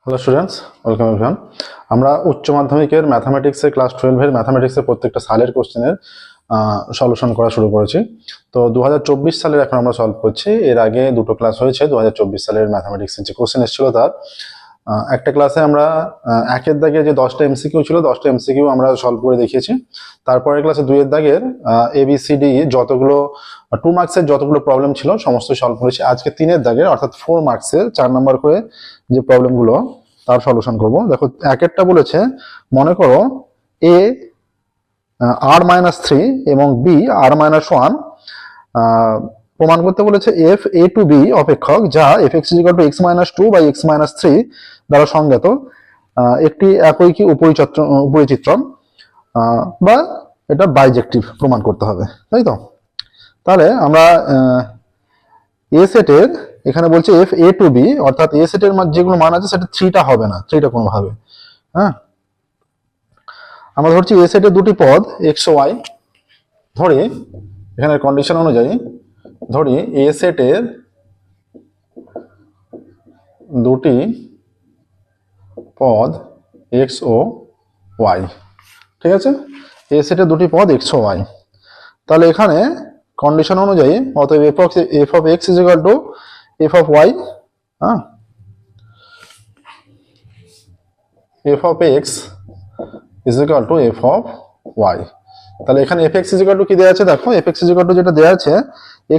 Hello students, welcome everyone. আমরা উচ্চ মাধ্যমিকের ম্যাথামেটিক্সের ক্লাস 12-এর ম্যাথামেটিক্সের প্রত্যেকটা সালের কোশ্চেনের সলিউশন করা শুরু করেছি। তো 2024 সালের এখন আমরা সলভ করছি। এর আগে দুটো ক্লাস হয়েছে 2024 সালের ম্যাথামেটিক্সের যে কোশ্চেন এসেছিল তার একটা ক্লাসে আমরা একের দাগে যে 10টা এমসিকিউ ছিল 10টা এমসিকিউ আমরা সলভ করে দেখিয়েছি। তারপরের ক্লাসে 2-এর দাগের ABCD যতগুলো 2 মার্কসের যতগুলো প্রবলেম ছিল সমস্ত সলভ করেছি। আজকে 3-এর দাগের অর্থাৎ 4 মার্কসের 4 নাম্বার করে যে প্রবলেমগুলো তার সলিউশন করব। দেখো একেরটা বলেছে, মনে করো A r-3 এবং B r-1 প্রমাণ করতে বলেছে f a to b অপেক্ষক যা fx = x-2 by x-3 দ্বারা সংজ্ঞাত একটি একৈকী উপরিচিত্রণ বা এটা বাইজেক্টিভ প্রমাণ করতে হবে, তাই তো? তাহলে আমরা a সেটের এখানে বলছে f a to b অর্থাৎ a সেটের যেগুলো মান আছে সেটা 3টা হবে না, 3টা কোনোভাবে। হ্যাঁ, আমরা ধরছি a সেটের দুটি পদ x ও y, ধরি এখানে কন্ডিশন অনুযায়ী ধরি a সেটের দুটি পদ x ও y, ঠিক আছে? a সেটের দুটি পদ x ও y। তাহলে এখানে কন্ডিশন অনুযায়ী অতএব f of x = f of y, হ্যাঁ, f of x = f of y। তাহলে এখানে fx = কি দেওয়া আছে? দেখো fx = যেটা দেওয়া আছে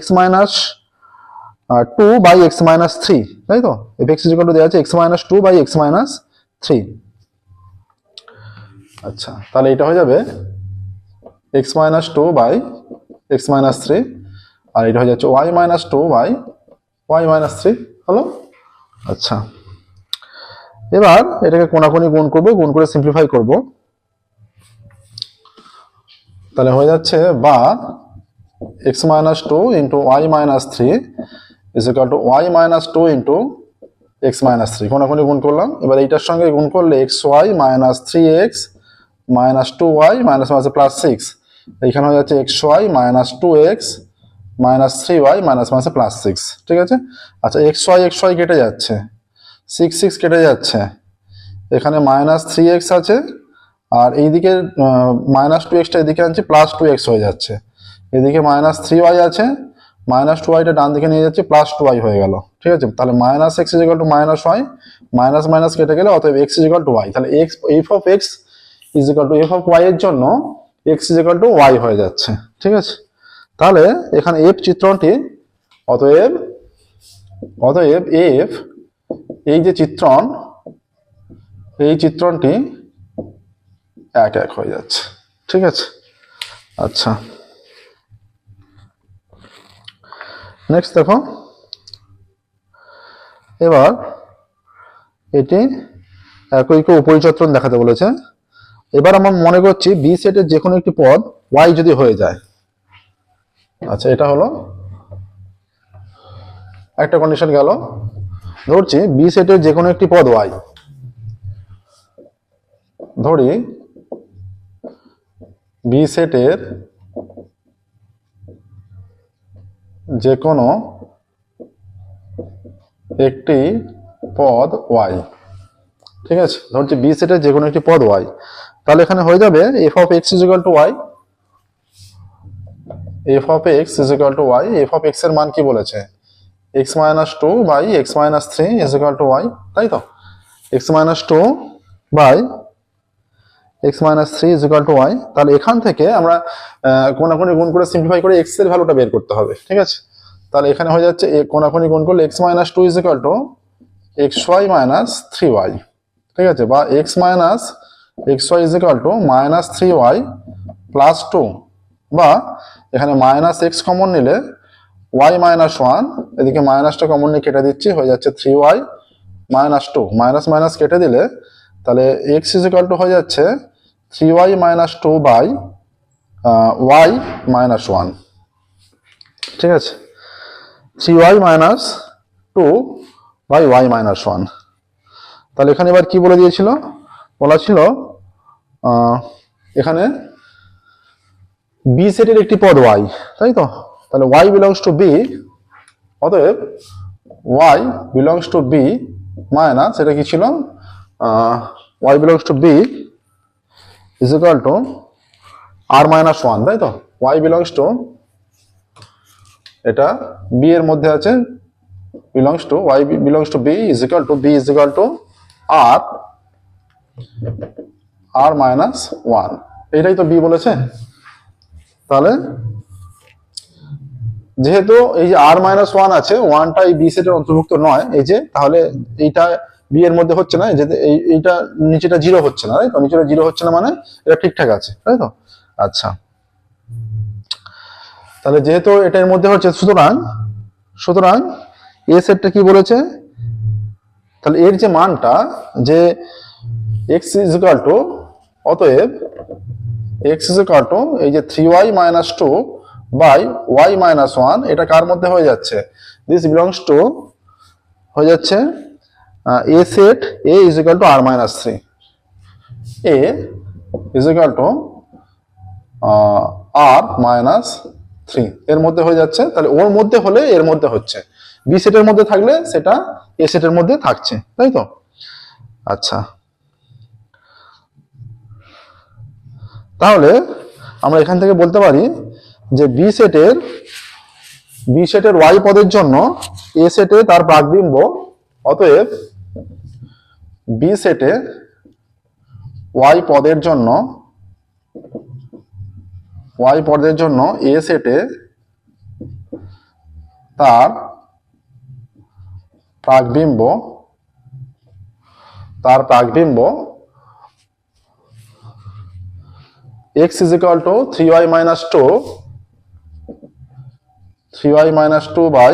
x-2 by x-3, তাই তো? fx = দেওয়া আছে x-2 by x-3। আচ্ছা, তাহলে এটা হয়ে যাবে x-2 by x-3 আর এটা হয়ে যাচ্ছে y-2 by y-3 হলো। আচ্ছা, এবার এটাকে কোণাকুণি গুণ করব, গুণ করে সিম্পলিফাই করব। তাহলে হয়ে যাচ্ছে বা x-2 into y-3 = y-2 into x-3। কোণাকুণি গুণ করলাম। এবার এইটার সঙ্গে গুণ করলে xy - 3x - 2y -+6, এইখানে হয়ে যাচ্ছে xy - 2x - 3y -+6, ঠিক আছে? আচ্ছা, xy কেটে যাচ্ছে, 6 কেটে যাচ্ছে, এখানে -3x আছে আর এইদিকে -2xটা এদিকে আনছি, +2x হয়ে যাচ্ছে, এদিকে -3y আছে, -2yটা ডান দিকে নিয়ে যাচ্ছে, +2y হয়ে গেল, ঠিক আছে? তাহলে -x = -y, মাইনাস কেটে গেলে অতএব x = y। তাহলে f of x = f of y এর জন্য x = y হয়ে যাচ্ছে, ঠিক আছে? তাহলে এখানে f চিত্রণটি অতএব f এই যে চিত্রণ, এই চিত্রণটি 1 হয়ে যাচ্ছে, ঠিক আছে? আচ্ছা, নেক্সট দেখো, এবার এটি একৈক উপরিচিত্রণ দেখাতে বলেছে। এবার আমরা মনে করছি বি সেটের যে কোনো একটি পদ y যদি হয়ে যায়। আচ্ছা, এটা হলো একটা কন্ডিশন গেল। ধরছি বি সেটের যে কোনো একটি পদ y, ধরি বি সেটের যে কোনো একটি পদ y, ঠিক আছে? ধরছি বি সেটের যে কোনো একটি পদ y, তাহলে এখানে হয়ে যাবে f of x = y, f of x = y। f of x এর মান কি বলেছে? x-2 by x-3 = y, তাই তো? x-2 by x-3 = y। তাহলে এখান থেকে আমরা কোণাকুণি গুণ করে সিম্পলিফাই করে x এর ভ্যালুটা বের করতে হবে, ঠিক আছে? তাহলে এখানে হয়ে যাচ্ছে কোণাকুণি গুণ করলে x-2 = xy - 3y, ঠিক আছে? বা xy = -3y + 2, বা এখানে -x কমন নিলে y - 1, এদিকে মাইনাসটা কমন নিয়ে কেটে দিচ্ছি, হয়ে যাচ্ছে 3y - 2, মাইনাস কেটে দিলে তাহলে x = হয়ে যাচ্ছে 3y - 2 by y - 1, ঠিক আছে? 3y - 2 by y - 1। তাহলে এখানে এবার কি বলে দিয়েছিল? বলা ছিল এখানে বি সেটের একটি পদ y, তাই তো? তাহলে y belongs to b, অতএব y belongs to b minus এটা কি ছিল, y belongs to B is equal to R minus one, তাই তো। y বিলংস টু, এটা বি এর মধ্যে আছে, belongs to y belongs to B is equal to B is equal to R minus one, এইটাই তো বি বলেছে। তাহলে যেহেতু এই যে আর মাইনাস ওয়ান আছে, ওয়ানটা এই বি সেটের অন্তর্ভুক্ত নয়, এই যে, তাহলে এইটা বি এর মধ্যে হচ্ছে না, যে এইটা নিচেটা জিরো হচ্ছে না, তাই তো। নিচেটা জিরো হচ্ছে না মানে এটা ঠিকঠাক আছে, তাই তো। আচ্ছা, তাহলে যেহেতু এটা এর মধ্যে হচ্ছে, সুতরাং এ সেটটা কি বলেছে, তাহলে এর যে মানটা, যে এক্স ইজ ইকুয়াল টু, অতএব এক্স ইজ ইকুয়াল টু এই যে 3y minus two by Y minus one, এটা কার মধ্যে হয়ে যাচ্ছে, দিস বিলংস টু হয়ে যাচ্ছে a set A is equal to R minus three, A is equal to R minus three, এর মধ্যে হয়ে যাচ্ছে। তাহলে ওর মধ্যে হলে এর মধ্যে হচ্ছে, বি সেটের মধ্যে থাকলে সেটা এ সেটের মধ্যে থাকছে, তাই তো। আচ্ছা, তাহলে আমরা এখান থেকে বলতে পারি যে বি সেটের ওয়াই পদের জন্য এ সেটে তার প্রাকবিম্ব, অতএব বি সেটে ওয়াই পদের জন্য এ সেটে তার প্রাকবিম্ব x is equal to 3y minus 2 by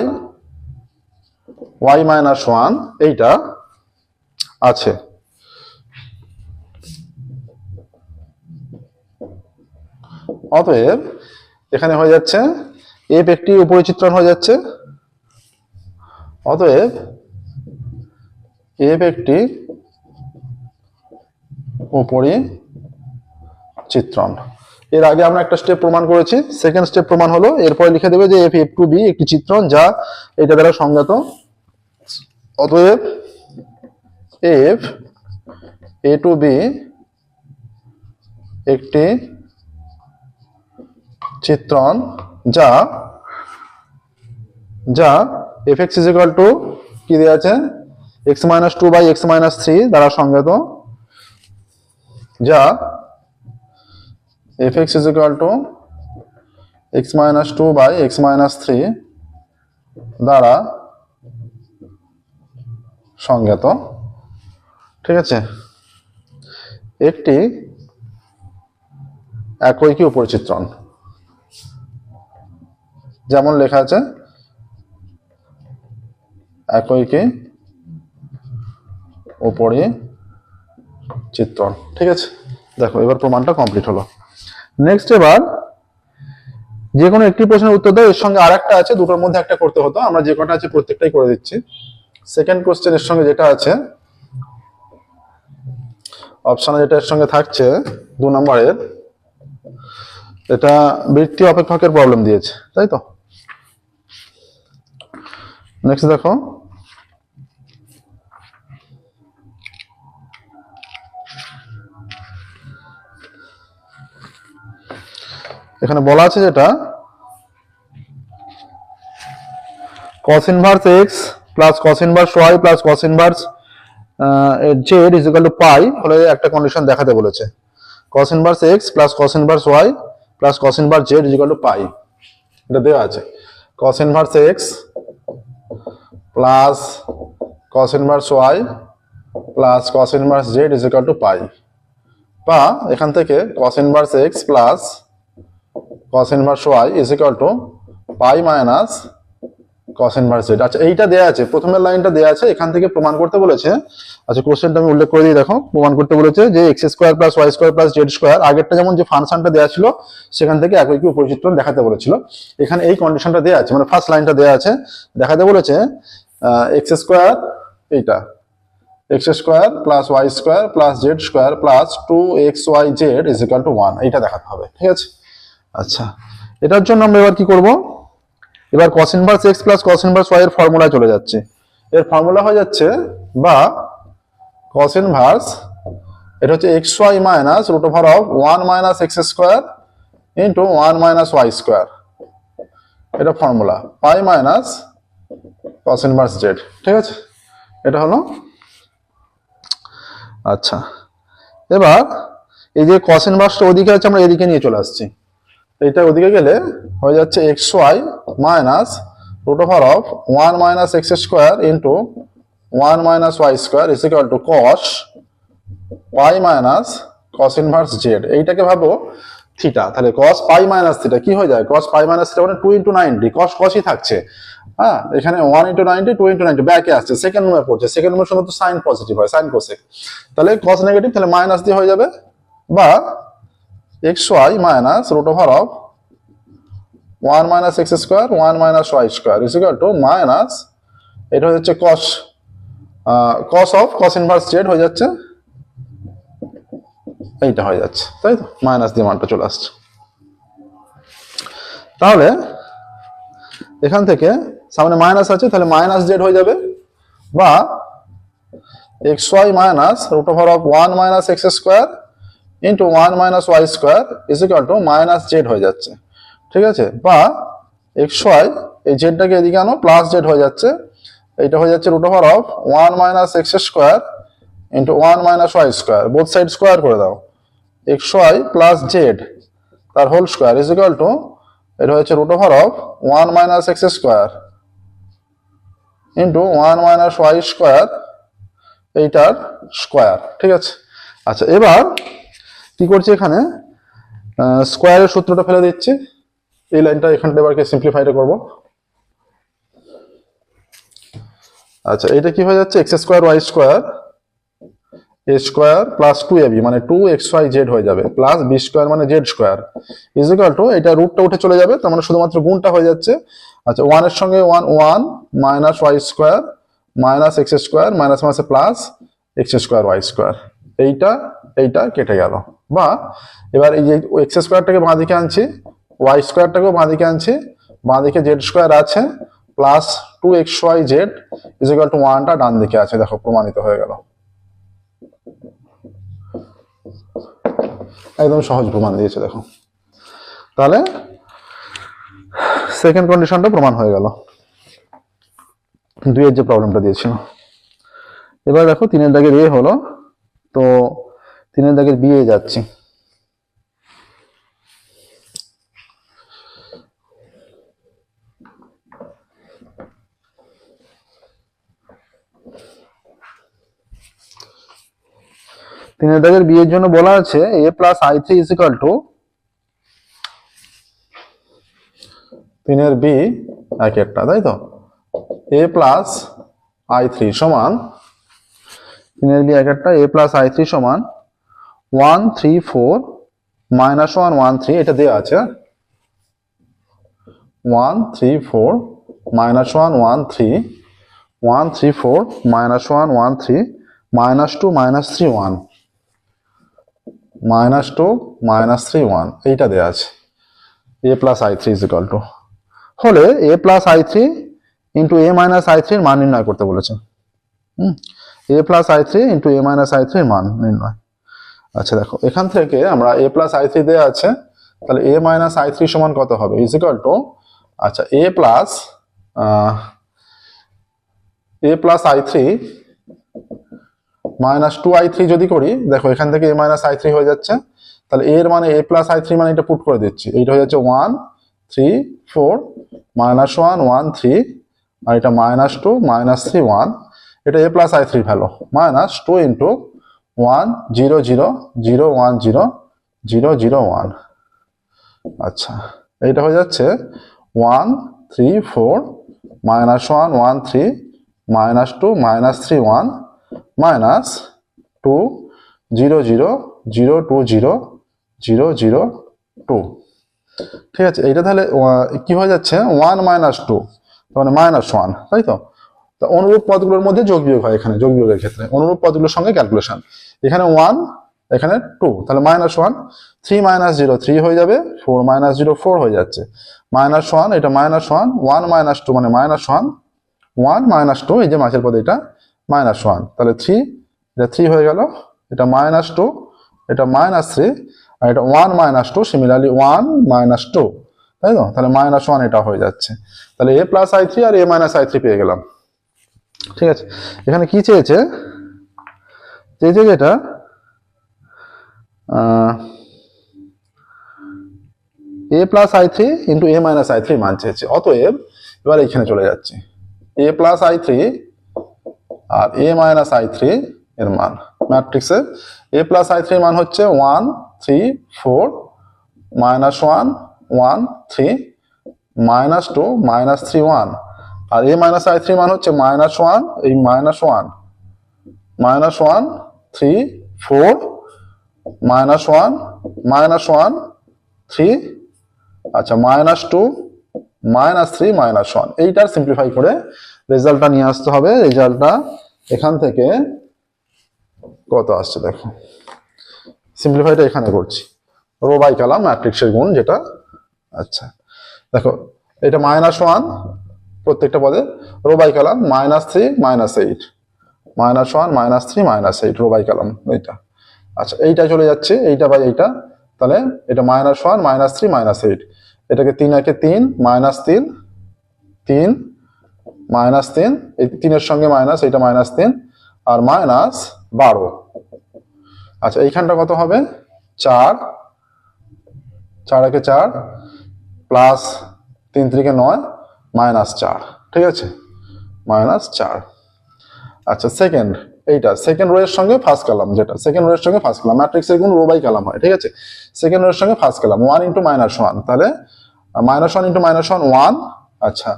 y minus 1, এইটা আছে। অতএব এখানে হয়ে যাচ্ছে f একটি উপরিচিত্রণ হয়ে যাচ্ছে, অতএব f একটি উপরিচিত্রণ। এর আগে আমরা একটা স্টেপ প্রমাণ করেছি, সেকেন্ড স্টেপ প্রমাণ হলো, এরপরে লিখে দেবে যে f টু বি একটি চিত্রণ যা এটা দ্বারা সংজ্ঞাত। অতএব f a টু b একটি চিত্রণ যা fx is equal to কি দেওয়া আছে, x minus 2 by x minus 3 দ্বারা সংজ্ঞাত, যা fx is equal to x minus 2 by x minus 3 দ্বারা সংজ্ঞাত, ঠিক আছে। একটি একৈকী উপরিচিত্রণ, যেমন লেখা আছে একৈকী উপরিচিত্রণ, ঠিক আছে। দেখো এবার প্রমাণটা কমপ্লিট হলো। নেক্সট, এবার যে কোনো একটি প্রশ্নের উত্তর দাও, এর সঙ্গে আরেকটা আছে, দুটোর মধ্যে একটা করতে হতো, আমরা যে কটা আছে প্রত্যেকটাই করে দিচ্ছি। সেকেন্ড কোশ্চেনের সঙ্গে যেটা আছে, অপশনে যেটা এর সঙ্গে থাকছে 2 নম্বরের, এটা বৃত্তীয় অপেক্ষকের প্রবলেম দিয়েছে, তাই তো। নেক্সট দেখো, এখানে বলা আছে যেটা cos inverse x plus cos inverse y plus cos inverse z is equal to pi হলে একটা কন্ডিশন দেখাতে বলেছে। cos inverse x plus cos inverse y plus cos inverse z is equal to pi, এটা দেওয়া আছে। cos inverse x plus cos inverse y plus cos inverse z is equal to pi, বা এখান থেকে cos inverse x plus cos inverse y is equal to pi minus cos inverse z। আচ্ছা, এইটা দেয়া আছে, প্রথমের লাইনটা দেয়া আছে, এখান থেকে প্রমাণ করতে বলেছে। আচ্ছা, কোশ্চেনটা আমি উল্লেখ করে দিই, দেখো। প্রমাণ করতে বলেছে যে x square plus y square plus z square, আগেরটা যেমন যে ফাংশনটা দেয়া ছিল সেখান থেকে একই উপরিচিত্রণ দেখাতে বলেছিল। এখানে এই কন্ডিশনটা দেয়া আছে, মানে ফার্স্ট লাইনটা দেয়া আছে, দেখাতে বলেছে x স্কয়ার, এইটা x square plus y square plus z square plus 2xyz is equal two 1, এইটা দেখাতে হবে, ঠিক আছে। আচ্ছা, এটার জন্য আমরা এবার কি করব, এবার cos inverse x plus cos inverse y এর ফর্মুলায় চলে যাচ্ছে। এর ফর্মুলা হয়ে যাচ্ছে বা cos ইনভার্স এটা হচ্ছে xy minus root over of 1 minus X square into 1 minus Y square, এটা formula pi minus cos inverse Z. ঠিক আছে, এটা হলো। আচ্ছা, এবার এই যে cos ইনভার্সটা ওদিকে আছে, আমরা এদিকে নিয়ে চলে আসছি। এইটা ওদিকে গেলে হয়ে যাচ্ছে xy minus root over of 1 minus X square into 1 minus Y square is equal to cos pi minus cos inverse Z. এইটাকে ভাবো থিটা, তাহলে cos পাই মাইনাস থিটা কি হয়ে যায়? cos পাই মাইনাস থিটা মানে 2 ইন্টু 90, cos cosই থাকছে। হ্যাঁ, এখানে 1 ইন্টু 90, 2 ইন্টু 90 ব্যাকে আসছে, সেকেন্ড রুমে পড়ছে, সেকেন্ড রুমের সঙ্গে তো সাইন পজিটিভ হয়, সাইন কোসেক, তাহলে cos নেগেটিভ, তাহলে মাইনাস দিয়ে হয়ে যাবে। বা xy minus root over of 1 minus X square 1 minus Y square is equal to minus, এটা হচ্ছে cos of cos inverse Z হয়ে যাচ্ছে, এইটা হয়ে যাচ্ছে, তাই তো, মাইনাস দিয়ে মানটা চলে আসছে। তাহলে এখান থেকে সামনে মাইনাস আছে, তাহলে মাইনাস জেড হয়ে যাবে। বা xy minus root over of 1 minus X square into 1 minus Y square is equal to minus Z হয়ে যাচ্ছে। ঠিক আছে, বা xy এই জেডটাকে এদিকে আনো, প্লাস জেড হয়ে যাচ্ছে, এইটা হয়ে যাচ্ছে root over of 1 minus X square into 1 minus Y square, both side square করে দাও, xy প্লাস জেড তার whole square is equal to, এটা হচ্ছে root over of 1 minus X square into 1 minus Y square, এইটার square. ঠিক আছে, আচ্ছা, এবার কি করছি, এখানে স্কোয়ারের সূত্রটা ফেলে দিচ্ছি, এই লাইনটা এখানটা এবারকে সিম্পলিফাইড করবো। আচ্ছা, এটা কি হয়ে যাচ্ছে, এক্স স্কোয়ার ওয়াই স্কোয়ার এ স্কোয়ার প্লাস 2ab মানে 2xyz হয়ে যাবে, প্লাস বি স্কোয়ার মানে Z square is equal to, এটা রুটটা উঠে চলে যাবে, তার মানে শুধুমাত্র গুণটা হয়ে যাচ্ছে। আচ্ছা, 1 এর সঙ্গে 1 minus Y square minus X square minus মাইনাসে plus X square Y square, এইটা কেটে গেল। বা এবার এই যে এক্স স্কোয়ারটাকে বাঁ দিকে আনছি, ওয়াই স্কোয়ারটাকেও বাঁ দিকে আনছি, বাঁ দিকে জেড স্কোয়ার আছে, plus 2xyz is equal to 1টা ডান দিকে আছে, দেখো প্রমাণিত হয়ে গেল, একদম সহজ প্রমাণ দিয়েছে দেখো। তাহলে সেকেন্ড কন্ডিশনটা প্রমাণ হয়ে গেল, 2 এর যে প্রবলেমটা দিয়েছিল। এবার দেখো 3 এর দাগের এ হলো, তো 3 এর দাগের বি এ যাচ্ছি। তিনের দাগের বি এর জন্য বলা আছে a plus i3 is equal two, তিনের বি এক একটা, তাই তো, a প্লাস i3 সমান, তিনের বি এক একটা, a প্লাস i3 সমান 1 3 4 মাইনাস 1 1 3, এটা দেওয়া আছে 1 3 4 minus 1 1 3 1 3 4 minus 1 1 3 minus 2 minus 3 1 minus 2 minus 3 1, এইটা দেওয়া আছে। a plus i3 is equal two হলে a plus i3 into a minus i3 এর মান নির্ণয় করতে বলেছে। a plus i3 into a minus i3 এর মান নির্ণয়। আচ্ছা দেখো, এখান থেকে আমরা a প্লাস i3 দেওয়া আছে, তাহলে a মাইনাস i3 সমান কত হবে, ইজ ইকুয়াল টু, আচ্ছা a plus i3 minus 2i3 যদি করি, দেখো এখান থেকে a মাইনাস i3 হয়ে যাচ্ছে, তাহলে এর মানে a প্লাস i3 মানে এটা পুট করে দিচ্ছি, এইটা হয়ে যাচ্ছে 1 3 4 মাইনাস 1 1 3, আর এটা মাইনাস 2 মাইনাস 3 1, এটা a plus i3 value, minus 2 into 1 0 0 0 1 0 0 0 1। আচ্ছা, এইটা হয়ে যাচ্ছে 1 3 4 মাইনাস 1 1 3 মাইনাস 2 মাইনাস 3 1 মাইনাস 2 0 0 0 2 0 0 0 2। ঠিক আছে, এইটা তাহলে কি হয়ে যাচ্ছে 1 মাইনাস 2 মানে মাইনাস 1, তাই তো। অনুরূপ পদগুলোর মধ্যে যোগ বিয়োগ হয়, এখানে যোগ বিয়োগের ক্ষেত্রে অনুরূপ পদগুলোর সঙ্গে ক্যালকুলেশন, এখানে 1 এখানে 2, তাহলে মাইনাস 1 3 মাইনাস 0 3 হয়ে যাবে, 4 মাইনাস 0 4 হয়ে যাচ্ছে, মাইনাস 1 এটা মাইনাস 1 1 মাইনাস 2 মানে মাইনাস 1 1 মাইনাস 2, এই যে মাঝের পদে এটা -1, তাহলে 3, এটা 3 হয়ে গেল, এটা -2, এটা -3, আর এটা 1 -2, সিমিলারলি 1 -2, তাই তো? তাহলে -1 এটা হয়ে যাচ্ছে। তাহলে a প্লাস i3 আর a মাইনাস i3 পেয়ে গেলাম। ঠিক আছে, এখানে কি চেয়েছে যেটা a plus i3 into a minus i3 মান চেয়েছে। অতএব এবার এইখানে চলে যাচ্ছে a প্লাস i3 আর a মাইনাস i3 এর মান ম্যাট্রিক্সে a প্লাস i3 এর মান হচ্ছে 1 3 4 -1 1 3 -2 -3 1, আর a মাইনাস i3 মান হচ্ছে -1 এই -1 3 4 -1 -1 3, আচ্ছা -2 -3 -1, এইটার সিম্পলিফাই করে রেজাল্টটা নিয়ে আসতে হবে। রেজাল্টটা এখান থেকে কত আসছে দেখো, সিম্পলিফাইটা এখানে করছি, রো বাই কলাম ম্যাট্রিক্সের গুণ যেটা। আচ্ছা দেখো, এটা -1 প্রত্যেকটা পদে, row by column -3 -8, -1 -3 -8 row by column এইটা। আচ্ছা এইটা চলে যাচ্ছে এইটা বাই এইটা, তাহলে এটা -1 -3 -8, এটাকে 3 একে 3 -3 3 -3, এই 3 সঙ্গে মাইনাস, এটা -3 আর -12। আচ্ছা এইখানটা কত হবে, 4 4 একে 4 প্লাস 3 3 9 -4, ঠিক আছে, -4। আচ্ছা সেকেন্ড, এইটা সেকেন্ড রো এর সঙ্গে ফার্স্ট কলাম, যেটা সেকেন্ড রো এর সঙ্গে ফার্স্ট কলাম, ম্যাট্রিক্সের গুণ রো বাই কলাম হয়, ঠিক আছে। সেকেন্ড রো এর সঙ্গে ফার্স্ট কলাম 1 ইন্টু -1, তাহলে -1 ইন্টু -1 1। আচ্ছা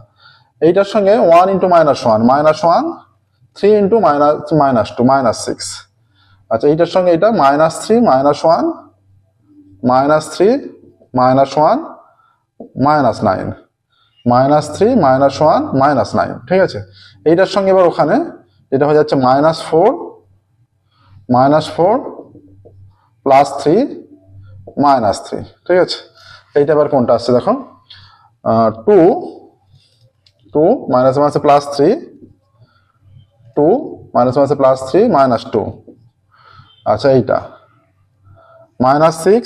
এইটার সঙ্গে 1 ইন্টু -1 3 ইন্টু -2 -6। আচ্ছা এইটার সঙ্গে এটা -3 -1 -3 -1 -9 -3 -1 -9, ঠিক আছে। এইটার সঙ্গে এবার ওখানে এটা হয়ে যাচ্ছে -4 প্লাস 3 -3, ঠিক আছে। এইটা এবার কোনটা আসছে দেখো, 2 মাইনাস মাইনাসে প্লাস 3 2 মাইনাস মাইনাসে প্লাস 3 -2। আচ্ছা এইটা -6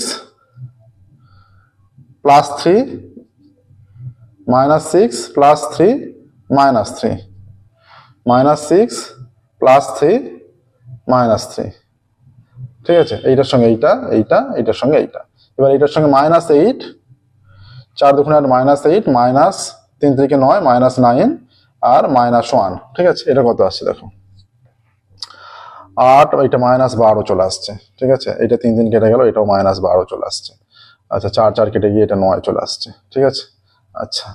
প্লাস 3 -6 প্লাস 3 -3 -6 প্লাস 3 -3, ঠিক আছে। এইটার সঙ্গে এইটা এইটার সঙ্গে এইটা, এবার এইটার সঙ্গে -8 4 2 8 -8 মাইনাস 3 3 9 -9 আর -1, ঠিক আছে। এটা কত আসছে দেখো, 8, এটা -12 চলে আসছে, ঠিক আছে। এটা 3 3 কেটে গেল, এটাও -12 চলে আসছে। আচ্ছা 4 4 কেটে গিয়ে এটা 9 চলে আসছে, ঠিক আছে। আচ্ছা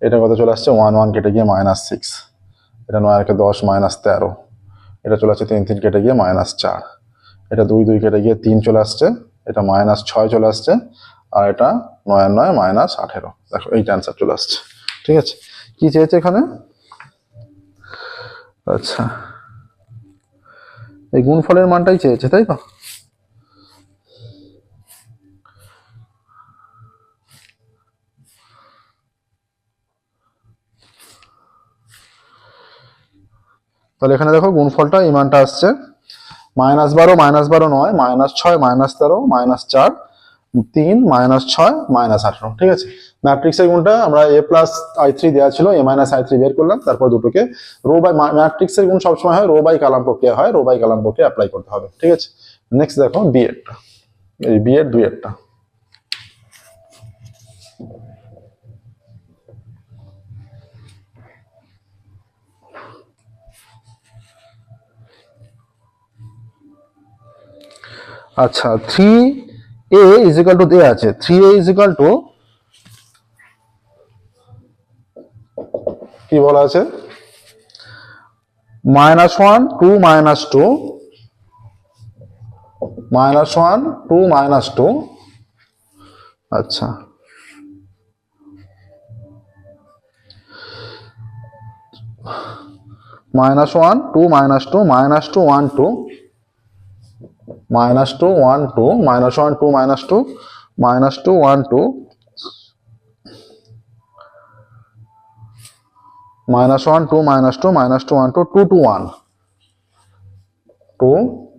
এটা কত চলে আসছে, 1 1 কেটে গিয়ে -6, এটা 9 আর 10 -13, এটা চলে আসছে 3 3 কেটে গিয়ে -4, এটা 2 2 কেটে গিয়ে 3 চলে আসছে, এটা -6 চলে আসছে, আর এটা 9 আর 9 -18। দেখো এইটা অ্যান্সার চলে আসছে, ঠিক আছে। কি চেয়েছে এখানে, আচ্ছা এই গুণফলের মানটাই চেয়েছে, তাই তো। তাহলে এখানে দেখো গুণফলটা এই মানটা আসছে -12 -12 নয়, -6 -13 -4 3 -6 -18, ঠিক আছে। ম্যাট্রিক্সের গুণটা আমরা a প্লাস i3 দেওয়া ছিল, a মাইনাস i3 বের করলাম, তারপর দুটোকে রো বাই, ম্যাট্রিক্সের গুণ সবসময় হয় রো বাই কলাম প্রক্রিয়া হয়, রো বাই কলাম প্রক্রিয়া অ্যাপ্লাই করতে হবে, ঠিক আছে। নেক্সট দেখো বি এরটা, এই বি এর 2 এরটা। আচ্ছা 3a ইজ ইকুয়াল টু দেয়া আছে, 3a ইজ ইকুয়াল টু কি বলা আছে, -1 2 -2 -1 2 -2। আচ্ছা -1 2 -2 -2 1 2 -2 1 2 -1 2 -2 -2 1 2 -1 2 -2 -2 1 2 2 to 1, 2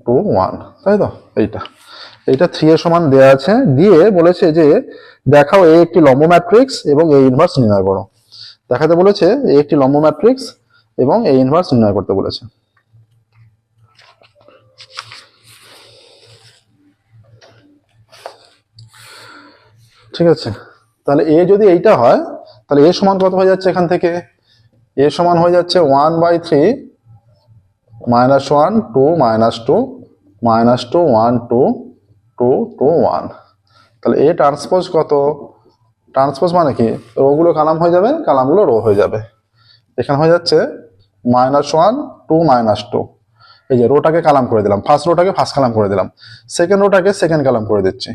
2 1, তাই তো? এইটা 3 এর সমান দেয়া আছে, দিয়ে বলেছে যে দেখাও এ একটি লম্ব ম্যাট্রিক্স এবং এ ইনভার্স নির্ণয় করো। দেখাতে বলেছে এ একটি লম্ব ম্যাট্রিক্স এবং এ ইনভার্স নির্ণয় করতে বলেছে। ঠিক আছে, তাহলে এ যদি এইটা হয় তাহলে এ সমান কত হয়ে যাচ্ছে এখান থেকে? এ সমান হয়ে যাচ্ছে 1/3 -1 2 -2 -2 1 2 2 2 1। তাহলে এ ট্রান্সপোজ কত? ট্রান্সপোজ মানে কি, রোগুলো কালাম হয়ে যাবে, কালামগুলো রো হয়ে যাবে। এখানে হয়ে যাচ্ছে -1 2 -2, এই যে রোটাকে কালাম করে দিলাম, ফার্স্ট রোটাকে ফার্স্ট কালাম করে দিলাম, সেকেন্ড রোটাকে সেকেন্ড কালাম করে দিচ্ছি,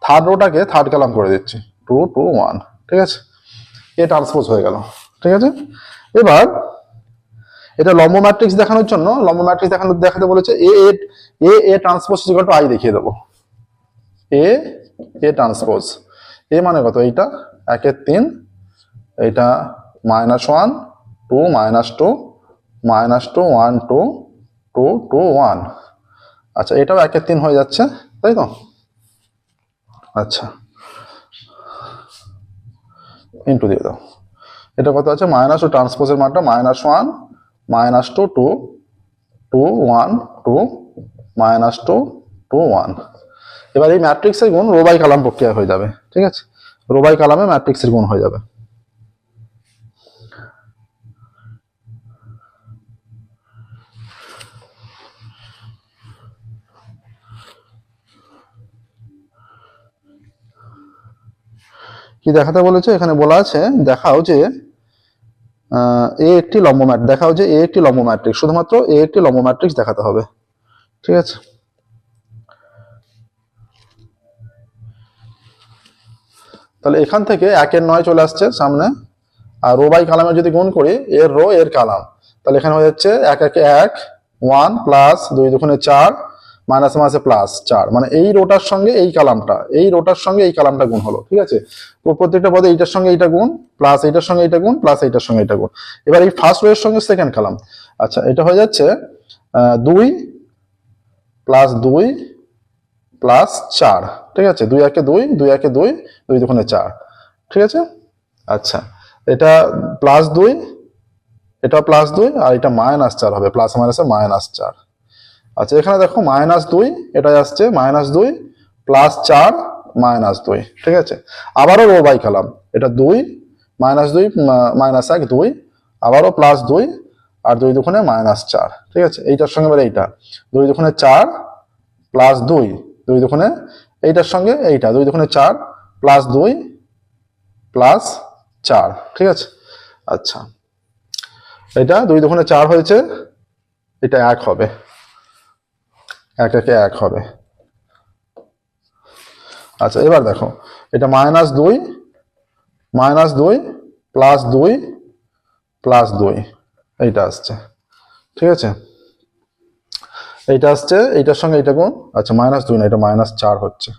থার্ড রোটাকে থার্ড কালাম করে দিচ্ছি, 2 2 1। ঠিক আছে, এ ট্রান্সপোজ হয়ে গেল। ঠিক আছে, এবার এটা লম্ব ম্যাট্রিক্স দেখানোর জন্য, লম্ব ম্যাট্রিক্স দেখাতে বলেছে A A A transpose equal to I দেখিয়ে দেবো। এ এ ট্রান্সপোজ, এ মানে কত? এইটা 1 এর 3, এইটা -1 2 -2 -2 1 2 2 2 1। আচ্ছা, এটাও 1 এর 3 হয়ে যাচ্ছে, তাই তো? আচ্ছা, ইন্টু দিয়ে দাও। এটা কত আছে? -2 ট্রান্সপোজের মানটা -1 -2 2 2 1 2 -2 2 1। এবার এই ম্যাট্রিক্সের গুণ রো বাই কলাম প্রক্রিয়া হয়ে যাবে। ঠিক আছে, রো বাই কলামে ম্যাট্রিক্সের গুণ হয়ে যাবে। কি দেখাতে বলেছে? এখানে বলা আছে দেখাও যে এ একটি লম্ব ম্যাট্রিক্স, দেখাও যে এ একটি লম্ব ম্যাট্রিক্স, শুধুমাত্র এ একটি লম্ব ম্যাট্রিক্স দেখাতে হবে। ঠিক আছে, তাহলে এখান থেকে 1 এর 9 চলে আসছে সামনে, আর রো বাই কালামে যদি গুণ করি এর রো এর কালাম, তাহলে এখানে হয়ে যাচ্ছে 1 1 1 1 প্লাস 2 2 4 মাইনাস মাসে প্লাস 4, মানে এই রোটার সঙ্গে এই কালামটা, এই রোটার সঙ্গে এই কালামটা গুণ হলো। ঠিক আছে, প্রত্যেকটা পদে এইটার সঙ্গে এইটা গুণ, প্লাস এইটার সঙ্গে এইটা গুণ, প্লাস এইটার সঙ্গে এইটা গুণ। এবার এই ফার্স্ট রো এর সঙ্গে সেকেন্ড কালাম, আচ্ছা এটা হয়ে যাচ্ছে 2 প্লাস 2 প্লাস 4। ঠিক আছে, 2 1 2 2 1 2 2 2 4। ঠিক আছে, আচ্ছা এটা প্লাস 2, এটা প্লাস 2, আর এটা -4 হবে, প্লাস মাইনাসে -4। আচ্ছা, এখানে দেখো -2 এটাই আসছে, -2 প্লাস 4 -2। ঠিক আছে, আবারও রো বাই কলাম, এটা 2 -2 -1 2, আবারও প্লাস 2 আর 2 2 -4। ঠিক আছে, এইটার সঙ্গে এবার এইটা 2 2 4 প্লাস 2 2 2 এইটার সঙ্গে এইটা 2 2 4 প্লাস 2 প্লাস 4। ঠিক আছে, আচ্ছা এটা 2 2 4 হয়েছে, এটা 1 হবে, 1 1 1 হবে। আচ্ছা, এবার দেখো এটা -2 প্লাস 2 প্লাস 2 এইটা আসছে। ঠিক আছে, এইটা আসছে, এইটার সঙ্গে এইটা গুণ, আচ্ছা -2 না, এটা -4 হচ্ছে।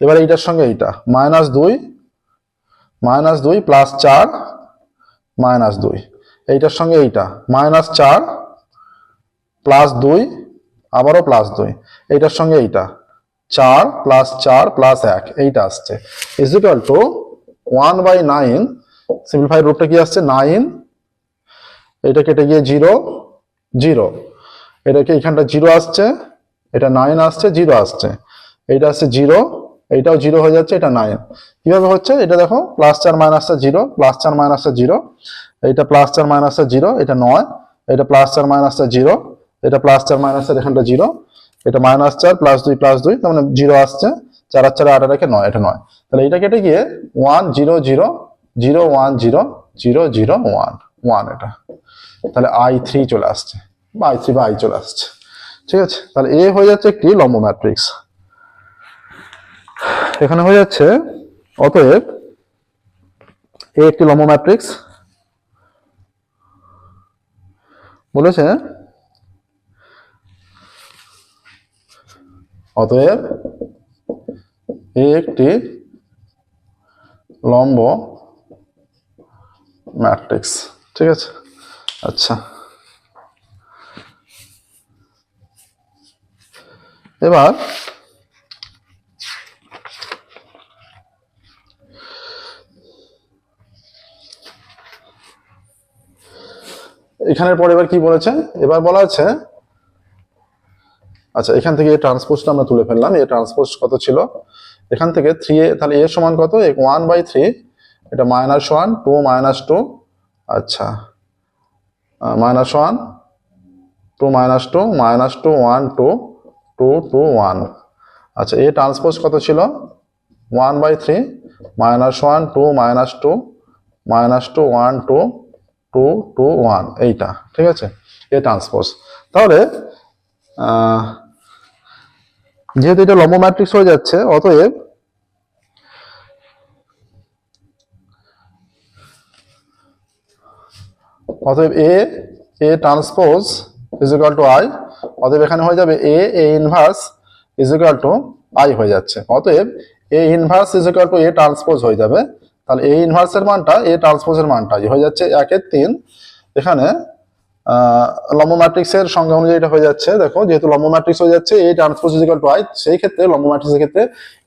এবার এইটার সঙ্গে এইটা -2 প্লাস 4 -2, এইটার সঙ্গে এইটা -4 প্লাস 2 আবারও প্লাস 2, এইটার সঙ্গে এইটা 4 প্লাস 4 প্লাস 1 এইটা আসছে, ইজ ইকুয়াল টু 1/9। সিম্পলিফাইড রুটটা কি আসছে? 9, এটা কেটে গিয়ে 0 0, এটাকে এখানটা 0 আসছে, এটা 9 আসছে, 0 আসছে, এইটা আসছে 0, এইটাও 0 হয়ে যাচ্ছে, এটা 9। কিভাবে হচ্ছে এটা দেখো, +4 - 0, +4 - 0, এইটা +4 - 0, এটা 9, এটা +4 - 0, এটা +4 - এখানটা 0, এটা -4 +2 +2, তার মানে 0 আসছে, 4 আর 4 8 রেখে 9, এটা 9। তাহলে এটা কেটে গিয়ে 1 0 0 0 1 0 0 0 1 1, এটা তাহলে I3 চলে আসছে, বা I3 বা I চলে আসছে। ঠিক আছে, তাহলে এ হয়ে যাচ্ছে একটি লম্ব ম্যাট্রিক্স। এখানে হয়ে যাচ্ছে অতএব এ একটি লম্ব ম্যাট্রিক্স, বলেছে অতএব এ একটি লম্ব ম্যাট্রিক্স। ঠিক আছে, আচ্ছা এবার এখানের পরে এবার কি বলেছে, এবার বলা আছে আচ্ছা এখান থেকে এই ট্রান্সপোজটা আমরা তুলে ফেললাম। এই ট্রান্সপোজ কত ছিল এখান থেকে 3a, তাহলে a সমান কত 1/3, এটা -1 2 -2, আচ্ছা -1 2 -2 -2 1 2 2 2 1, আচ্ছা a ট্রান্সপোজ কত ছিল 1/3 -1 2 -2 -2 1 2 2 2 1, এইটা ঠিক আছে a ট্রান্সপোজ। তাহলে যেহেতু এটা লম্ব ম্যাট্রিক্স হয়ে যাচ্ছে, অতএব a transpose is equal two i, অতএব এখানে হয়ে যাবে a inverse is equal two i হয়ে যাচ্ছে, অতএব a inverse is equal two a transpose হয়ে যাবে। তাহলে a ইনভার্সের মানটা a ট্রান্সপোজের মানটা হয়ে যাচ্ছে 1/3। এখানে লম্ব ম্যাট্রিক্সের সংজ্ঞা অনুযায়ী এটা হয়ে যাচ্ছে, দেখো যেহেতু লম্ব ম্যাট্রিক্স হয়ে যাচ্ছে a transpose is equal two i, সেই ক্ষেত্রে লম্ব ম্যাট্রিক্সের ক্ষেত্রে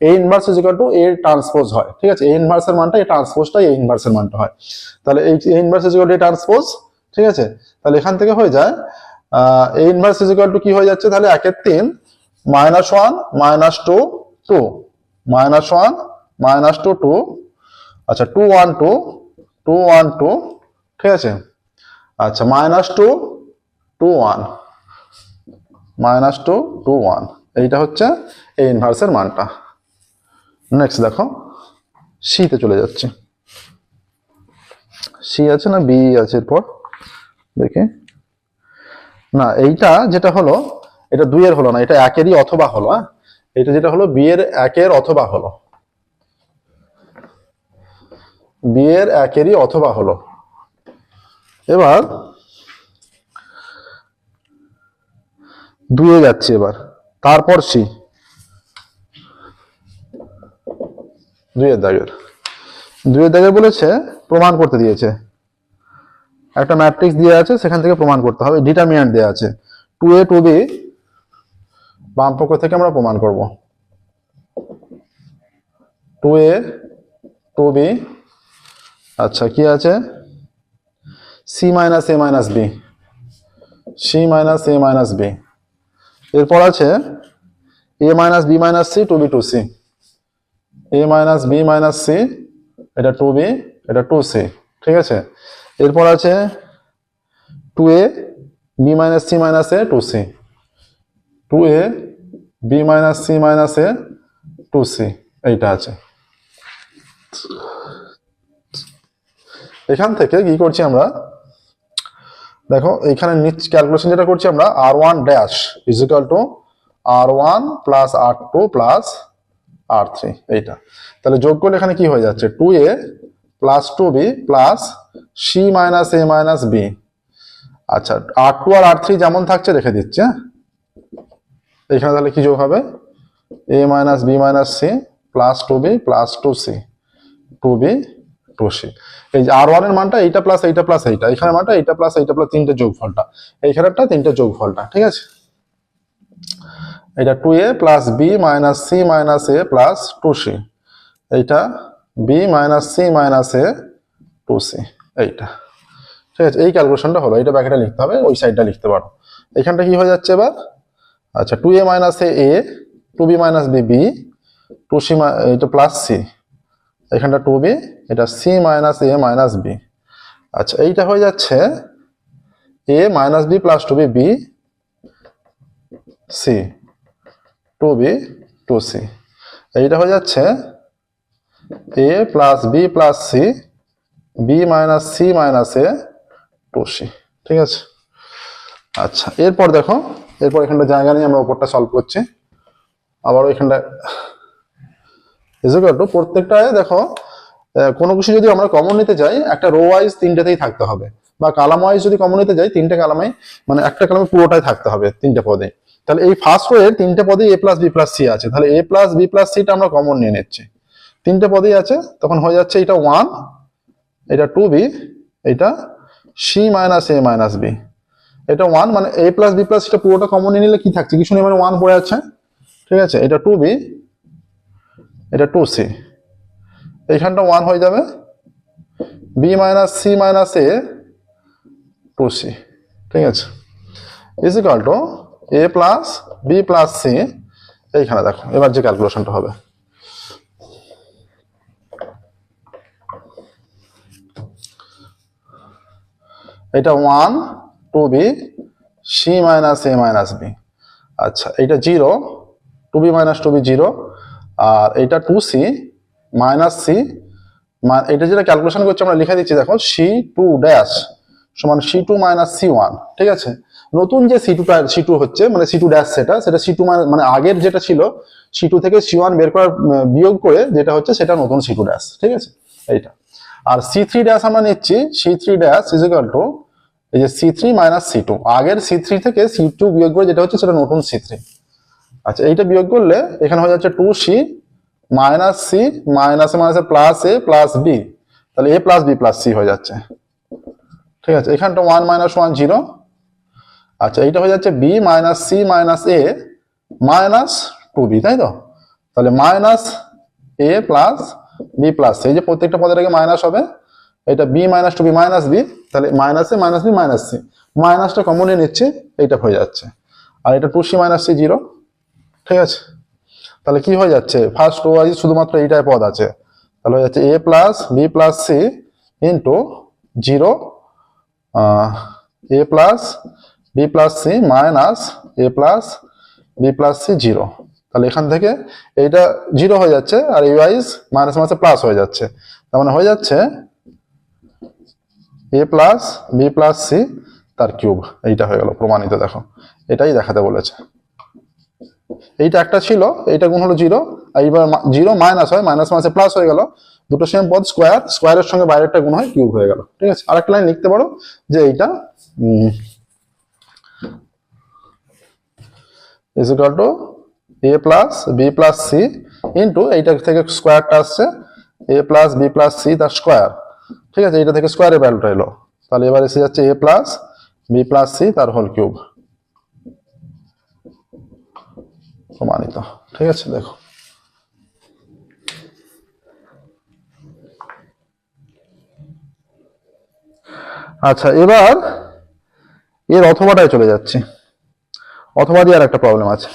a inverse is equal two a transpose হয়, ঠিক আছে, a ইনভার্সের মানটা a ট্রান্সপোজটা a ইনভার্সের মানটা হয়। তাহলে এই a inverse is equal two a transpose, ঠিক আছে, তাহলে এখান থেকে হয়ে যায় a inverse is equal two কি হয়ে যাচ্ছে তাহলে 1/3 -1 -2 2 -1 -2 2, আচ্ছা 2 1 2 2 1 2, ঠিক আছে, আচ্ছা -2 2 1 -2 2 1, এইটা হচ্ছে a ইনভার্সের মানটা। নেক্সট দেখো সি তে চলে যাচ্ছে, সি আছে না বি আছে এরপর দেখি, না এইটা যেটা হলো এটা 2 এর হলো না, এটা 1 এরই অথবা হলো, হ্যাঁ এটা যেটা হলো বি এর 1 এর অথবা হলো, বি এর 1 এরই অথবা হলো। এবার 2 এ যাচ্ছে, এবার তারপর সি 2 এর দাগের বলেছে প্রমাণ করতে দিয়েছে, একটা ম্যাট্রিক্স দিয়ে আছে সেখান থেকে প্রমাণ করতে হবে, ডিটারমিন্যান্ট দেওয়া আছে 2a 2b, বাম পক্ষ থেকে আমরা প্রমাণ করব 2a 2b, আচ্ছা কি আছে c - a - b, c - a - b, এরপর আছে a - b - c 2b 2c, a - b - c, এটা 2b এটা 2c, ঠিক আছে, এরপর আছে 2a b - c - a 2c, 2a b - c - a 2c, এইটা আছে। এখান থেকে কি করছি আমরা দেখো, এখানে নিচ ক্যালকুলেশন যেটা করছি আমরা r1 dash is equal two r1 plus r2 plus r3, এইটা তাহলে যোগ করলে এখানে কি হয়ে যাচ্ছে 2a plus 2b plus c - a - b, আচ্ছা r2 আর r3 যেমন থাকছে রেখে দিচ্ছে, এখানে তাহলে কি যোগ হবে a - b - c plus 2b plus 2c 2b 2c, এই যে r1 এর মানটা এইটা প্লাস এইটা প্লাস এইটা, এখানে মানটা এইটা প্লাস এইটা প্লাস তিনটে যোগফলটা, এইখানেরটা তিনটে যোগফলটা, ঠিক আছে, এটা 2a plus b minus c minus a plus 2c, এইটা b minus c minus a 2c, এইটা ঠিক আছে, এই ক্যালকুলেশনটা হলো, এটা ব্র্যাকেটে লিখতে হবে, ওই সাইডটা লিখতে পারো। এখানটা কি হয়ে যাচ্ছে এবার, আচ্ছা 2a minus a 2b minus b b 2c, এটা প্লাস c, এখানটা 2b, এটা c minus a minus b, আচ্ছা এইটা হয়ে যাচ্ছে a minus b plus 2b b c 2b 2c, এইটা হয়ে যাচ্ছে a plus b plus c b minus c minus a 2c, ঠিক আছে। আচ্ছা এরপর দেখো, এরপর এখানটা জায়গা নিয়ে আমরা উপরটা সলভ করছি, আবারও এখানটা প্রত্যেকটায় দেখো কোনো কিছু যদি আমরা কমন নিতে যাই একটা রো ওয়াইজ তিনটাতেই থাকতে হবে, বা কালাম ওয়াইজ যদি কমন নিতে যাই তিনটে কালামে, মানে একটা কালামে পুরোটাই থাকতে হবে তিনটে পদে। তাহলে এই ফার্স্ট রো এর তিনটে পদে a plus B plus C আছে, তাহলে a প্লাস বি প্লাস সিটা আমরা কমন নিয়ে নিচ্ছি, তিনটে পদেই আছে, তখন হয়ে যাচ্ছে এটা 1, এটা 2b, এটা c minus a minus b, এটা 1, মানে a প্লাস বি প্লাস সিটা পুরোটা কমন নিয়ে নিলে কি থাকছে, কিছু নেই, মানে 1 পড়ে আছে, ঠিক আছে, এটা 2b, এটা 2c, এইখানটা 1 হয়ে যাবে, b minus c minus a 2c, ঠিক আছে, is equal two a plus b plus c। এইখানে দেখো এবার যে ক্যালকুলেশনটা হবে, এটা 1 2b c minus a minus b। আচ্ছা, এইটা 0, 2b মাইনাস 2b 0, আর এইটা 2c মাইনাস c, এটা যেটা ক্যালকুলেশন করছি আমরা লিখে দিচ্ছি দেখো, c2 ড্যাশ সমান c2 মাইনাস c1, ঠিক আছে। নতুন যে c2 হচ্ছে মানে c2 ড্যাশ সেটা c2 মানে আগের যেটা ছিল c2 থেকে c1 বের করার বিয়োগ করে যেটা হচ্ছে সেটা নতুন c2 ড্যাশ, ঠিক আছে এইটা। আর c3 ড্যাশ আমরা নিচ্ছি, c3 dash is equal to এই যে c3 মাইনাস c2, আগের c3 থেকে c2 বিয়োগ করে যেটা হচ্ছে সেটা নতুন c3। আচ্ছা, এইটা বিয়োগ করলে এখানে হয়ে যাচ্ছে 2c মাইনাস c মাইনাসে মাইনাসে প্লাস a প্লাস b, তাহলে a plus b plus c হয়ে যাচ্ছে, ঠিক আছে। এখানটা 1 মাইনাস 1 0। আচ্ছা, এইটা হয়ে যাচ্ছে b minus c minus a minus 2b, তাই তো। তাহলে minus a plus b plus c, এই যে প্রত্যেকটা পদের আগে মাইনাস হবে, এটা b minus 2b minus b, তাহলে minus a minus b minus c, মাইনাসটা কমন নিয়ে নিচ্ছে, এইটা হয়ে যাচ্ছে। আর এটা 2c মাইনাস c 0, ঠিক আছে। তাহলে কি হয়ে যাচ্ছে, ফার্স্ট ও ওয়াইজ শুধুমাত্র এইটাই পদ আছে, তাহলে হয়ে যাচ্ছে a plus b plus c into 0 a plus b plus c minus a plus b plus c 0। তাহলে এখান থেকে এইটা 0 হয়ে যাচ্ছে, আর এই ওয়াইজ মাইনাস মাইনাসে প্লাস হয়ে যাচ্ছে, তার মানে হয়ে যাচ্ছে a plus b plus c তার কিউব। এইটা হয়ে গেল প্রমাণিত, দেখো এটাই দেখাতে বলেছে। এইটা একটা ছিল, এইটা গুণ হলো 0, আর এইবার 0 মাইনাস হয়, মাইনাস মাইনাসে প্লাস হয়ে গেল, দুটো সেম পদ, স্কোয়ারের সঙ্গে বাইরেরটা গুণ হয়, কিউব হয়ে গেল, ঠিক আছে। আরেকটা লাইন লিখতে পারো যে এইটা is equal two a plus b plus c into এইটা থেকে স্কোয়ারটা আসছে a plus b plus c তার স্কোয়ার, ঠিক আছে। এইটা থেকে স্কোয়ারের ভ্যালুটা এলো, তাহলে এবার এসে যাচ্ছে a plus b plus c তার হোল কিউব, প্রমাণিত, ঠিক আছে। দেখো আচ্ছা, এবার এর অথবাটায় চলে যাচ্ছি। অথবা দিয়ে আর একটা প্রবলেম আছে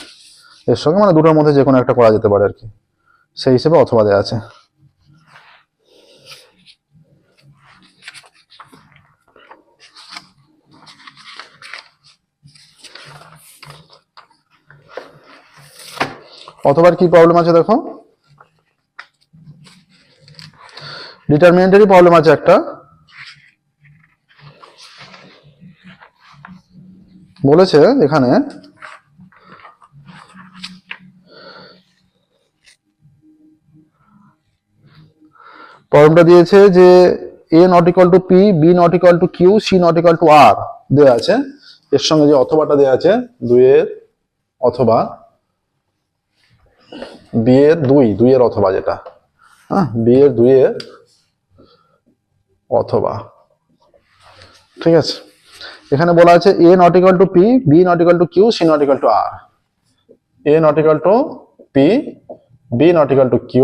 এর সঙ্গে, মানে দুটোর মধ্যে যে কোনো একটা করা যেতে পারে আর কি, সেই হিসেবে অথবা দেয়া আছে। অথবা কি প্রবলেম আছে দেখো, ডিটারমিনেন্টেরই প্রবলেম আছে একটা। বলেছে এখানে প্রবলেমটা দিয়েছে যে a not equal to p, b not equal to q, c not equal to r দেয়া আছে, এর সঙ্গে যে অথবাটা দেয়া আছে 2 এর অথবা b এর 2 এর অথবা, যেটা হ্যাঁ b এর 2 এর অথবা, ঠিক আছে। এখানে বলা আছে a not equal to p, b not equal to q, c not equal to r, a not equal to p, b not equal to q,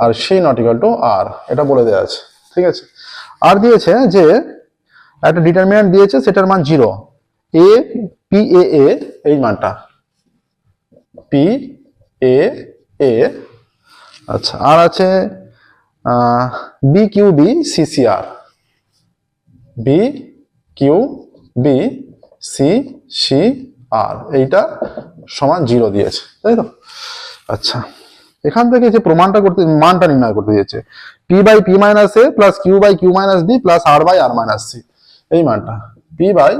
আর c not equal to r, এটা বলে দেওয়া আছে, ঠিক আছে। আর দিয়েছে যে একটা ডিটারমিনেন্ট দিয়েছে, সেটার মান 0, a p a a এই মানটা p a a। আচ্ছা, আর আছে b q b c c r, b q b c c r, এইটা সমান 0 দিয়েছে, তাই তো। আচ্ছা, এখান থেকে যে প্রমাণটা করতে, মানটা নির্ণয় করতে দিয়েছে, p by p minus a plus q by q minus b plus r by r minus c, এই মানটা p by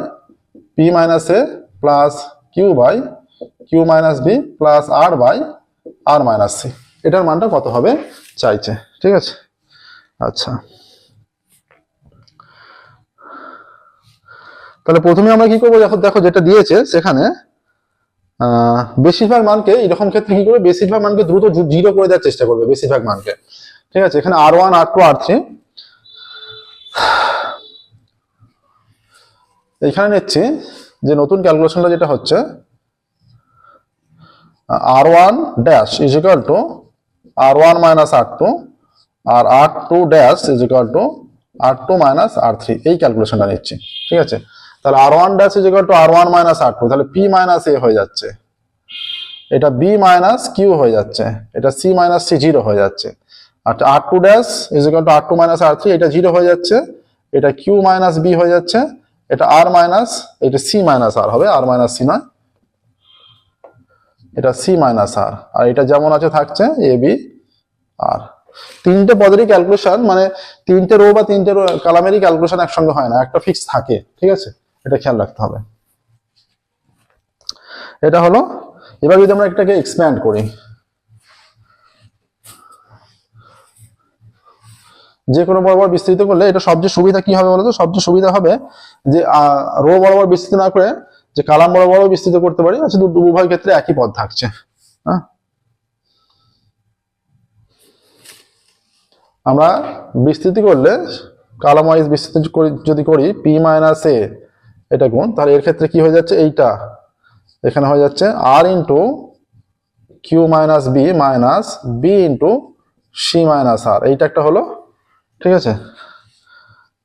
p minus a plus q by q minus b plus r by r minus c, এটার মানটা কত হবে চাইছে, ঠিক আছে। আচ্ছা, তাহলে প্রথমে আমরা কি করবো, দেখো যেটা দিয়েছে সেখানে বেশিরভাগ মানকে, এরকম ক্ষেত্রে কি করবে, বেশিরভাগ মানকে দ্রুত 0 করে দেওয়ার চেষ্টা করবে, বেশিরভাগ মানকে, ঠিক আছে। এখানে r1 r2 r3, এখানে নিচ্ছি যে নতুন ক্যালকুলেশনটা যেটা হচ্ছে R one dash is equal to R one minus R two, আর R two dash is equal to R two minus R three, এই ক্যালকুলেশনটা নিচ্ছি। ঠিক আছে, তাহলে R one dash is equal to R one minus R two, তাহলে P minus A হয়ে যাচ্ছে, এটা বি মাইনাস কিউ হয়ে যাচ্ছে, এটা সি মাইনাস সি জিরো হয়ে যাচ্ছে, আর R two dash is equal to R two minus R three, এটা জিরো হয়ে যাচ্ছে, এটা কিউ মাইনাস বি হয়ে যাচ্ছে, এটা আর মাইনাস, এটা সি মাইনাস আর হবে, আর মাইনাস সি নয়, এটা সি মাইনাস আর এটা যেমন আছে থাকছে এ বি আর। তিনটে পদেরই ক্যালকুলেশন, মানে তিনটে রো বা তিনটে কলামেরই ক্যালকুলেশন একসঙ্গে হয় না, একটা ফিক্স থাকে। ঠিক আছে, এটা খেয়াল রাখতে হবে। এটা হলো। এবার যদি আমরা এটাকে এক্সপ্যান্ড করি, যে কোনো বরাবর বিস্তৃত করলে এটা সবচেয়ে সুবিধা কি হবে বলতো? সবচেয়ে সুবিধা হবে যে রো বরাবর বিস্তৃত না করে যে কালাম বরাবর বিস্তৃত করতে পারি। আচ্ছা, উভয় ক্ষেত্রে একই পদ থাকছে। হ্যাঁ, আমরা বিস্তৃতি করলে কালাম ওয়াইজ বিস্তৃতি যদি করি পি মাইনাস এ এটা গুণ, তাহলে এর ক্ষেত্রে কি হয়ে যাচ্ছে? এইটা এখানে হয়ে যাচ্ছে R into Q minus B into C minus R, এইটা একটা হলো। ঠিক আছে,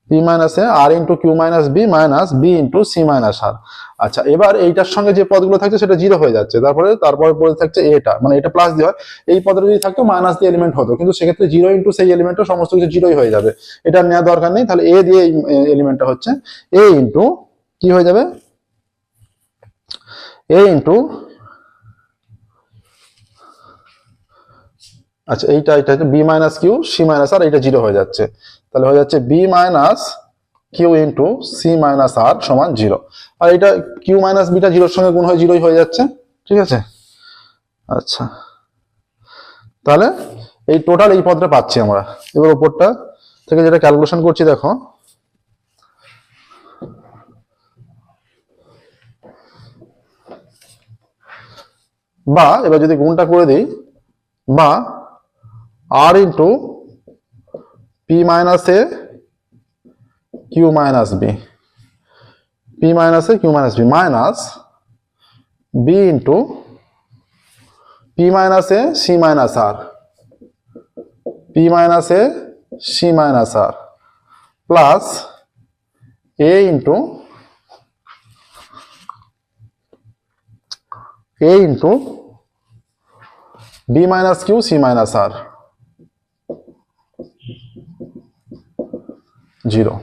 P minus A R into Q minus B into C minus R. আচ্ছা, এবার এইটার সঙ্গে যে পদগুলো থাকছে সেটা জিরো হয়ে যাচ্ছে, তারপরে পড়ে থাকছে এটা, মানে এটা প্লাস দিয়ে হয়, এই পদটা যদি থাকতো মাইনাস দিয়ে এলিমেন্ট হতো, কিন্তু সেক্ষেত্রে জিরো ইন্টু সেই এলিমেন্টও সমস্ত কিছু জিরোই হয়ে যাবে, এটা নেওয়ার দরকার নেই। তাহলে এ দিয়ে এই এলিমেন্টটা হচ্ছে এ ইন্টু কি হয়ে যাবে? এ ইন্টু, আচ্ছা এইটা হচ্ছে B minus Q C minus R, এইটা জিরো হয়ে যাচ্ছে, তাহলে হয়ে যাচ্ছে B minus Q into C minus R সমান জিরো। আর এটা কিউ মাইনাস বিটা জিরোর সঙ্গে গুণ হয়ে জিরোই হয়ে যাচ্ছে। ঠিক আছে, আচ্ছা তাহলে এই টোটাল এই পদটা পাচ্ছি আমরা। এবার উপরটা থেকে যেটা ক্যালকুলেশন করছি দেখো, বা এবার যদি গুণটা করে দিই, বা R into P minus A Q minus B, P minus A Q minus B minus B into P minus A C minus R, P minus A C minus R plus A into B minus Q C minus R zero.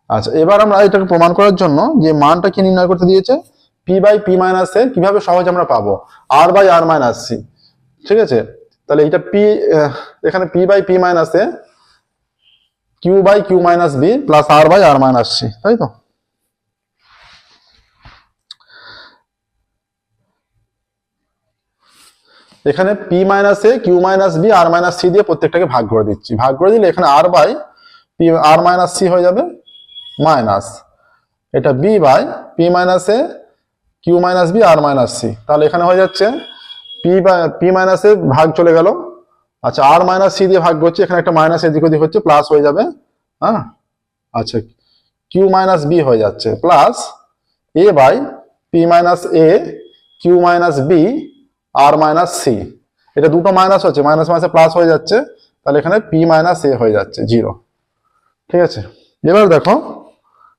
আচ্ছা, এবার আমরা এটাকে প্রমাণ করার জন্য যে মানটা কি নির্ণয় করতে দিয়েছে, P by P minus A, কিভাবে সহজ আমরা পাবো? R by R minus C. ঠিক আছে, তাহলে এটা পি, এখানে P by P minus A, Q by Q minus B plus R by R minus C, তাই তো? এখানে P minus A Q minus B R minus C দিয়ে প্রত্যেকটাকে ভাগ করে দিচ্ছি। ভাগ করে দিলে এখানে R by P R minus C হয়ে যাবে মাইনাস, এটা B by P minus A Q minus B R minus C, তাহলে এখানে হয়ে যাচ্ছে পি মাইনাস এ ভাগ চলে গেল। আচ্ছা, আর মাইনাস সি দিয়ে ভাগ করছি, এখানে একটা মাইনাস এদিক ওদিক হচ্ছে, প্লাস হয়ে যাবে। হ্যাঁ, আচ্ছা কিউ মাইনাস বি হয়ে যাচ্ছে plus A by P minus A Q minus B R minus C, এটা দুটো মাইনাস হচ্ছে, মাইনাস মাইনাসে প্লাস হয়ে যাচ্ছে, তাহলে এখানে পি মাইনাস এ হয়ে যাচ্ছে জিরো। ঠিক আছে, এবার দেখো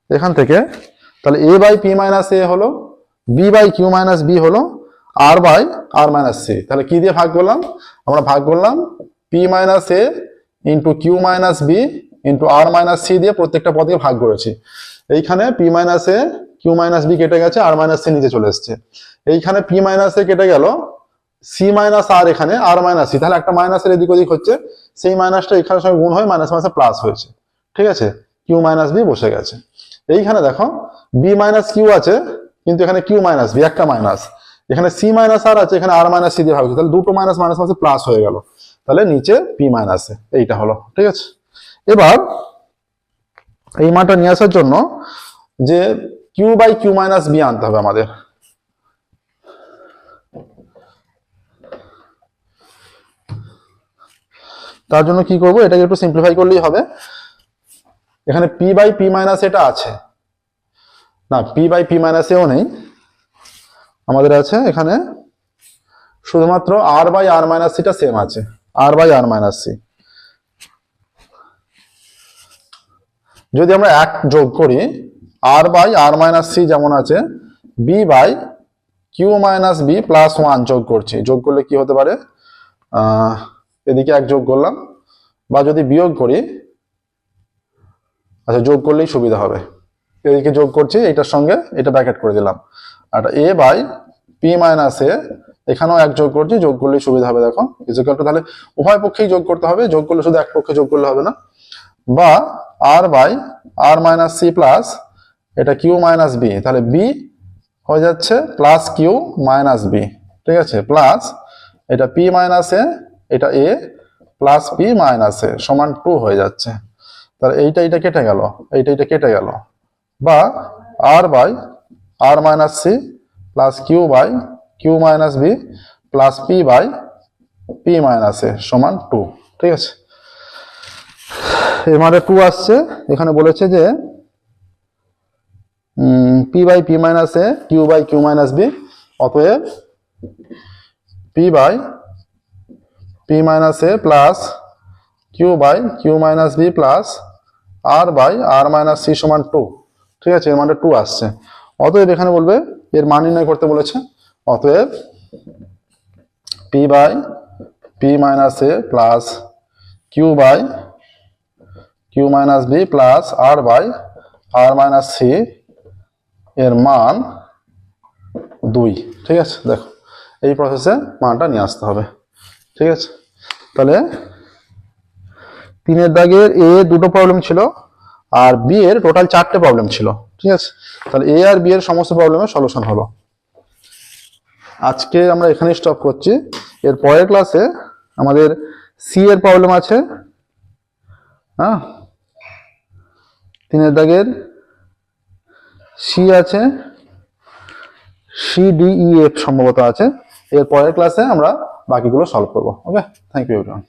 এখান থেকে, তাহলে A by P minus A হলো, B by Q minus B হলো, R by R minus C. তাহলে কি দিয়ে ভাগ করলাম? আমরা ভাগ করলাম P minus A into Q minus B into R minus C দিয়ে প্রত্যেকটা পদকে ভাগ করেছি। এইখানে P minus A Q minus B কেটে গেছে, আর মাইনাস সি নিচে চলে এসছে। এইখানে পি মাইনাস এ কেটে গেল, সি মাইনাস আর এখানে আর মাইনাস সি, তাহলে একটা মাইনাসের এদিক ওদিক হচ্ছে, সেই মাইনাসটা এখানে সঙ্গে গুণ হয়ে মাইনাস মাইনাসে প্লাস হয়েছে। ঠিক আছে, কিউ মাইনাস বি বসে গেছে। এইখানে দেখো বি মাইনাস কিউ আছে, কিন্তু এখানে কিউ মাইনাস বি একটা মাইনাস, এখানে সি মাইনাস আর আছে, এখানে আর মাইনাস সি দিয়ে ভাগ হচ্ছে, তাহলে দুটো মাইনাস মাইনাস মাইনাস প্লাস হয়ে গেল, তাহলে নিচে পি মাইনাস এ, এইটা হলো। ঠিক আছে, এবার এই মানটা নিয়ে আসার জন্য যে Q by Q minus B আনতে হবে আমাদের। তার জন্য কি করব, এটাকে একটু সিম্পলিফাই করলেই হবে। এখানে পি বাই পি মাইনাস এটা আছে না, পি বাই পি মাইনাস এও নেই, আমাদের আছে এখানে শুধুমাত্র আর বাই আর মাইনাস সিটা সেম আছে, R by R minus C. যদি আমরা এক যোগ করি, R by R minus C যেমন আছে, B by Q minus B plus one যোগ করছি, যোগ করলে কি হতে পারে, এদিকে এক যোগ করলাম, বা যদি বিয়োগ করি, আচ্ছা যোগ করলেই সুবিধা হবে, এদিকে যোগ করছি, এটার সঙ্গে এটা ব্র্যাকেট করে দিলাম, আর এ বাই পি মাইনাস এ, এখানেও এক যোগ করছি, যোগ করলেই সুবিধা হবে। দেখো ইকুয়াল টু, তাহলে উভয় পক্ষেই যোগ করতে হবে, যোগ করলে শুধু এক পক্ষে যোগ করলে হবে না, বা R by R minus C plus এটা কিউ মাইনাস বি, তাহলে বি হয়ে যাচ্ছে প্লাস কিউ মাইনাস বি, ঠিক আছে, প্লাস এটা পি মাইনাস এ, এটা এ প্লাস পি মাইনাস এ সমান 2 হয়ে যাচ্ছে। তাহলে এইটা কেটে গেল, এইটা কেটে গেল, বা R by R minus C plus Q by Q minus B plus P by P minus A সমান 2, ঠিক আছে। এর মানে 2 আসছে, এখানে বলেছে যে P by P minus A Q by Q minus B, অতএব P by P minus A plus Q by Q minus B plus R by R minus C সমান 2, ঠিক আছে, এর মানে 2 আসছে। অতএব এখানে বলবে এর মান নির্ণয় করতে বলেছে, অতএব P by P minus A plus Q by Q minus B plus R by R minus C এর মান 2, ঠিক আছে। দেখো এই প্রসেসে মানটা নিয়ে আসতে হবে, ঠিক আছে। তাহলে 3 দাগের এ দুটো প্রবলেম ছিল, আর বি এর টোটাল 4টে প্রবলেম ছিল, ঠিক আছে। তাহলে এ আর বি এর সমস্ত প্রবলেমের সলিউশন হলো। আজকে আমরা এখানে স্টপ করছি, এর পরের ক্লাসে আমাদের সি এর প্রবলেম আছে, হ্যাঁ 3 দাগের সি আছে, সি ডি ই এফ সম্ভবত আছে। এর পরের ক্লাসে আমরা বাকিগুলো সলভ করবো। ওকে, থ্যাংক ইউ এভরিওয়ান।